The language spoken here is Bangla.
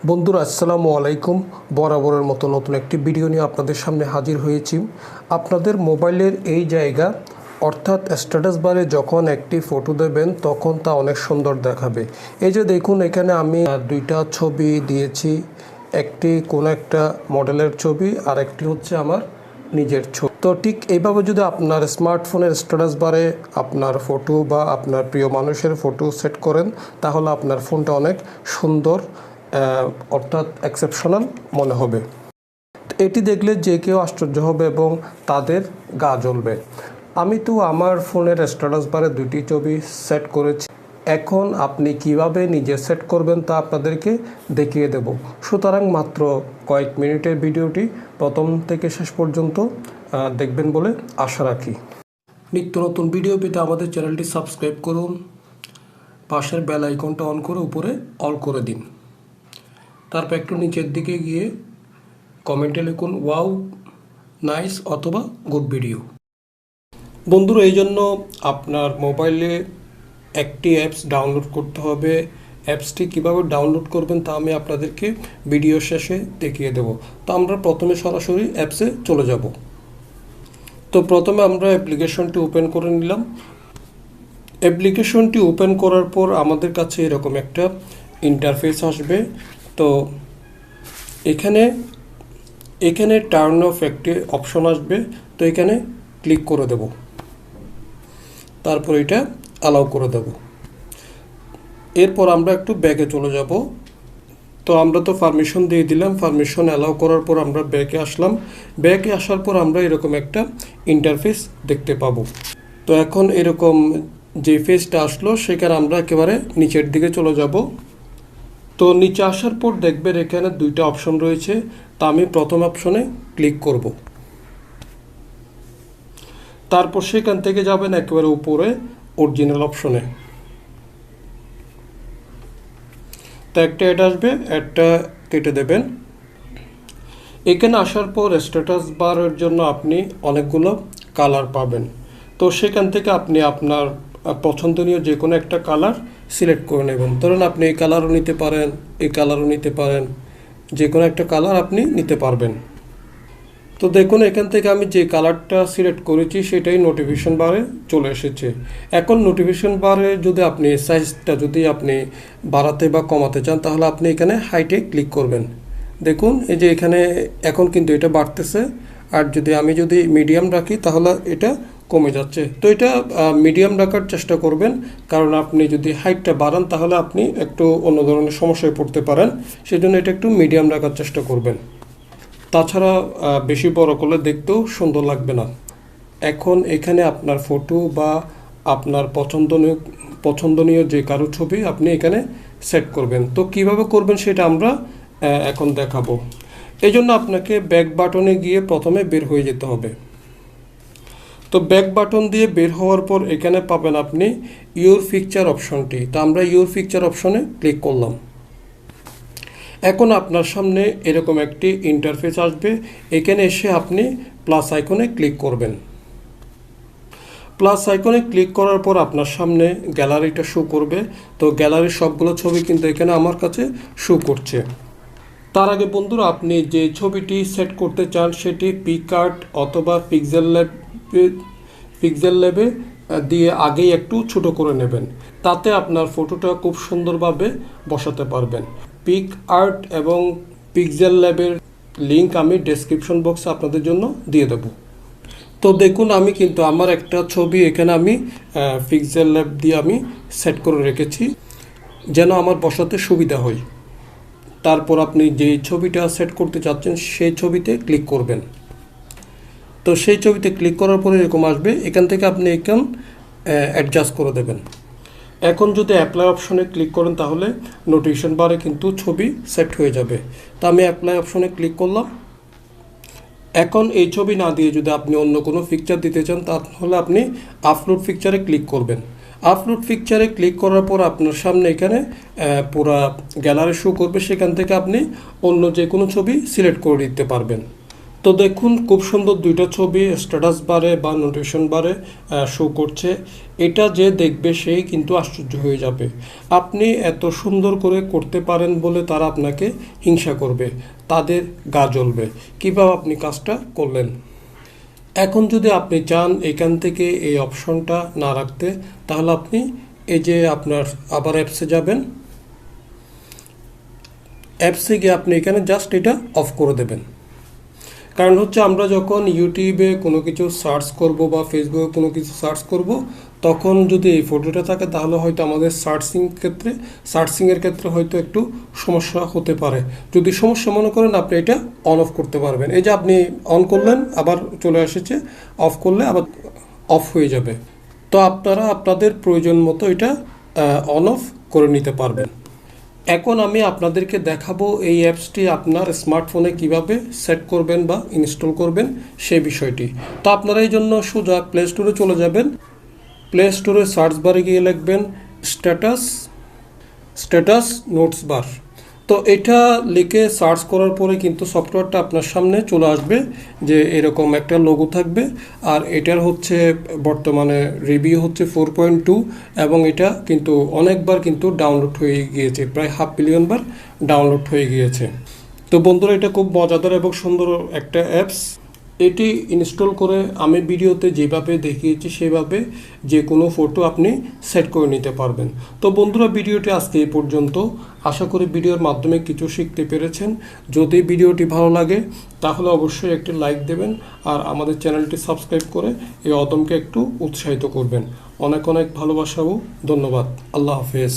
বন্ধুরা আসসালামু আলাইকুম। বরাবরের মতো নতুন একটি ভিডিও নিয়ে আপনাদের সামনে হাজির হয়েছি। আপনাদের মোবাইলের এই জায়গা অর্থাৎ স্ট্যাটাস বারে যখন একটি ফটো দেবেন তখন তা অনেক সুন্দর দেখাবে। এই যে দেখুন, এখানে আমি দুইটা ছবি দিয়েছি, একটি কোনো একটা মডেলের ছবি আর একটি হচ্ছে আমার নিজের ছবি। তো ঠিক এইভাবে যদি আপনার স্মার্টফোনের স্ট্যাটাস বারে আপনার ফটো বা আপনার প্রিয় মানুষের ফটো সেট করেন, তাহলে আপনার ফোনটা অনেক সুন্দর অর্থাৎ এক্সেপশনাল মনে হবে। এটি দেখলে যে কেউ আশ্চর্য হবে এবং তাদের গা জ্বলবে। আমি তো আমার ফোনের স্ট্যাটাস বারে দুটি ছবি সেট করেছি। এখন আপনি কিভাবে নিজে সেট করবেন তা আপনাদেরকে দেখিয়ে দেব। সুতরাং মাত্র কয়েক মিনিটের ভিডিওটি প্রথম থেকে শেষ পর্যন্ত দেখবেন বলে আশা রাখি। নিত্য নতুন ভিডিও পেতে আমাদের চ্যানেলটি সাবস্ক্রাইব করুন, পাশের বেল আইকনটা অন করে উপরে অল করে দিন। তারপর একটু নিচের দিকে গিয়ে কমেন্টে লিখুন ওয়াও, নাইস অথবা গুড ভিডিও। বন্ধুরা, এই জন্য আপনার মোবাইলে একটি অ্যাপস ডাউনলোড করতে হবে। অ্যাপসটি কীভাবে ডাউনলোড করবেন তা আমি আপনাদেরকে ভিডিও শেষে দেখিয়ে দেব। তো আমরা প্রথমে সরাসরি অ্যাপসে চলে যাব। তো প্রথমে আমরা অ্যাপ্লিকেশনটি ওপেন করে নিলাম। অ্যাপ্লিকেশনটি ওপেন করার পর আমাদের কাছে এরকম একটা ইন্টারফেস আসবে। তো এখানে টার্ন অফ একটি অপশন আসবে। তো এখানে ক্লিক করে দেব, তারপর এটা অ্যালাউ করে দেব। এরপর আমরা একটু ব্যাকে চলে যাব। তো আমরা তো পারমিশন দিয়ে দিলাম, পারমিশন অ্যালাউ করার পর আমরা ব্যাকে আসলাম। ব্যাকে আসার পর আমরা এরকম একটা ইন্টারফেস দেখতে পাবো। তো এখন এরকম যে ফেসটা আসলো সেখানে আমরা একেবারে নিচের দিকে চলে যাব। তো নিচে আসার পর দেখবেন এখানে দুইটা অপশন রয়েছে। তা আমি প্রথম অপশনে ক্লিক করব। তারপর সেখান থেকে যাবেন একেবারে উপরে অরিজিনাল অপশনে। তো একটা অ্যাড আসবে, অ্যাডটা কেটে দেবেন। এখানে আসার পর স্ট্যাটাস বারের জন্য আপনি অনেকগুলো কালার পাবেন। তো সেখান থেকে আপনি আপনার পছন্দনীয় যে কোনো একটা কালার সিলেক্ট করে নেবেন। ধরুন আপনি এই কালারও নিতে পারেন, এই কালারও নিতে পারেন, যে কোনো একটা কালার আপনি নিতে পারবেন। তো দেখুন, এখান থেকে আমি যে কালারটা সিলেক্ট করেছি সেটাই নোটিফিকেশন বারে চলে এসেছে। এখন নোটিফিকেশন বারে যদি আপনি সাইজটা যদি আপনি বাড়াতে বা কমাতে চান, তাহলে আপনি এখানে হাইটে ক্লিক করবেন। দেখুন এই যে এখানে এখন কিন্তু এটা বাড়তেছে, আর আমি যদি মিডিয়াম রাখি তাহলে এটা কমে যাচ্ছে। তো এটা মিডিয়াম রাখার চেষ্টা করবেন, কারণ আপনি যদি হাইটটা বাড়ান তাহলে আপনি একটু অন্য ধরনের সমস্যায় পড়তে পারেন। সেজন্য এটা একটু মিডিয়াম রাখার চেষ্টা করবেন। তাছাড়া বেশি বড় করলে দেখতেও সুন্দর লাগবে না। এখন এখানে আপনার ফটো বা আপনার পছন্দনীয় যে কারো ছবি আপনি এখানে সেট করবেন। তো কিভাবে করবেন সেটা আমরা এখন দেখাবো। এই জন্য আপনাকে ব্যাক বাটনে গিয়ে প্রথমে বের হয়ে যেতে হবে। তো ব্যাক বাটন দিয়ে বের হওয়ার পর এখানে পাবেন আপনি ইউর পিকচার অপশনটি। তো আমরা ইউর পিকচার অপশনে ক্লিক করলাম। এখন আপনার সামনে এরকম একটি ইন্টারফেস আসবে। এখানে এসে আপনি প্লাস আইকনে ক্লিক করবেন। প্লাস আইকনে ক্লিক করার পর আপনার সামনে গ্যালারিটা শো করবে। তো গ্যালারির সবগুলো ছবি কিন্তু এখানে আমার কাছে শো করছে। তার আগে বন্ধুরা, আপনি যে ছবিটি সেট করতে চান সেটি পিকআর্ট অথবা পিক্সেল ল্যাবে দিয়ে আগেই একটু ছোট করে নেবেন। তাতে আপনার ফটোটা খুব সুন্দরভাবে বসাতে পারবেন। পিকআর্ট এবং পিক্সেল ল্যাবের লিঙ্ক আমি ডেসক্রিপশন বক্সে আপনাদের জন্য দিয়ে দেব। তো দেখুন, আমি কিন্তু আমার একটা ছবি এখানে আমি পিক্সেল ল্যাব দিয়ে আমি সেট করে রেখেছি যেন আমার বসাতে সুবিধা হয়। তারপর আপনি যে ছবিটা সেট করতে চাচ্ছেন সেই ছবিতে ক্লিক করবেন। তো সেই ছবিতে ক্লিক করার পরে এরকম আসবে। এখান থেকে আপনি অ্যাডজাস্ট করে দেবেন। এখন যদি অ্যাপ্লাই অপশনে ক্লিক করেন তাহলে নোটিফিকেশন বারে কিন্তু ছবি সেট হয়ে যাবে। তো আমি অ্যাপ্লাই অপশনে ক্লিক করলাম। এখন এই ছবি না দিয়ে যদি আপনি অন্য কোনো পিকচার দিতে চান তাহলে আপনি আপলোড পিকচারে ক্লিক করবেন। আপলোড পিকচারে ক্লিক করার পর আপনার সামনে এখানে পুরা গ্যালারি শো করবে। সেখান থেকে আপনি অন্য যে কোনো ছবি সিলেক্ট করে দিতে পারবেন। তো দেখুন খুব সুন্দর দুইটা ছবি স্ট্যাটাস বারে বা নোটিফিকেশন বারে শো করছে। এটা যে দেখবে সেই কিন্তু আশ্চর্য হয়ে যাবে। আপনি এত সুন্দর করে করতে পারেন বলে তারা আপনাকে হিংসা করবে, তাদের গা জ্বলবে। কীভাবে আপনি কাজটা করলেন? এখন যদি আপনি চান এখান থেকে এই অপশনটা না রাখতে, তাহলে আপনি এই যে আপনার আবার অ্যাপসে যাবেন। অ্যাপসে গিয়ে আপনি এখানে জাস্ট এটা অফ করে দেবেন। কারণ হচ্ছে আমরা যখন ইউটিউবে কোনো কিছু সার্চ করব বা ফেসবুকে কোনো কিছু সার্চ করব, তখন যদি এই ফটোটা থাকে তাহলে হয়তো আমাদের সার্চিংয়ের ক্ষেত্রে হয়তো একটু সমস্যা হতে পারে। যদি সমস্যা মনে করেন, আপনি এটা অন অফ করতে পারবেন। এই যে আপনি অন করলেন, আবার চলে এসেছে, অফ করলে আবার অফ হয়ে যাবে। তো আপনারা আপনাদের প্রয়োজন মতো এটা অন অফ করে নিতে পারবেন। এখন আমি আপনাদেরকে দেখাবো এই অ্যাপসটি আপনার স্মার্টফোনে কিভাবে সেট করবেন বা ইনস্টল করবেন সেই বিষয়টি। তো আপনারা এই জন্য সোজা প্লে স্টোরে চলে যাবেন। প্লে স্টোরে সার্চ বারে গিয়ে লিখবেন স্ট্যাটাস নোটস বার। তো এটা লিখে সার্চ করার পরে কিন্তু সফটওয়্যারটা আপনার সামনে চলে আসবে, যে এরকম একটা লোগো থাকবে। আর এটার হচ্ছে বর্তমানে রিভিউ হচ্ছে 4.2, এবং এটা কিন্তু অনেকবার কিন্তু ডাউনলোড হয়ে গিয়েছে, প্রায় 500 মিলিয়ন বার ডাউনলোড হয়ে গিয়েছে। তো বন্ধুরা, এটা খুব মজাদার এবং সুন্দর একটা অ্যাপস। এটি ইনস্টল করে আমি ভিডিওতে যেভাবে দেখিয়েছি সেভাবে যে কোনো ফটো আপনি সেট করে নিতে পারবেন। তো বন্ধুরা, ভিডিওটি আজকে এই পর্যন্ত। আশা করি ভিডিওর মাধ্যমে কিছু শিখতে পেরেছেন। যদি ভিডিওটি ভালো লাগে তাহলে অবশ্যই একটি লাইক দেবেন, আর আমাদের চ্যানেলটি সাবস্ক্রাইব করে এই অদমকে একটু উৎসাহিত করবেন। অনেক অনেক ভালোবাসা ও ধন্যবাদ। আল্লাহ হাফেজ।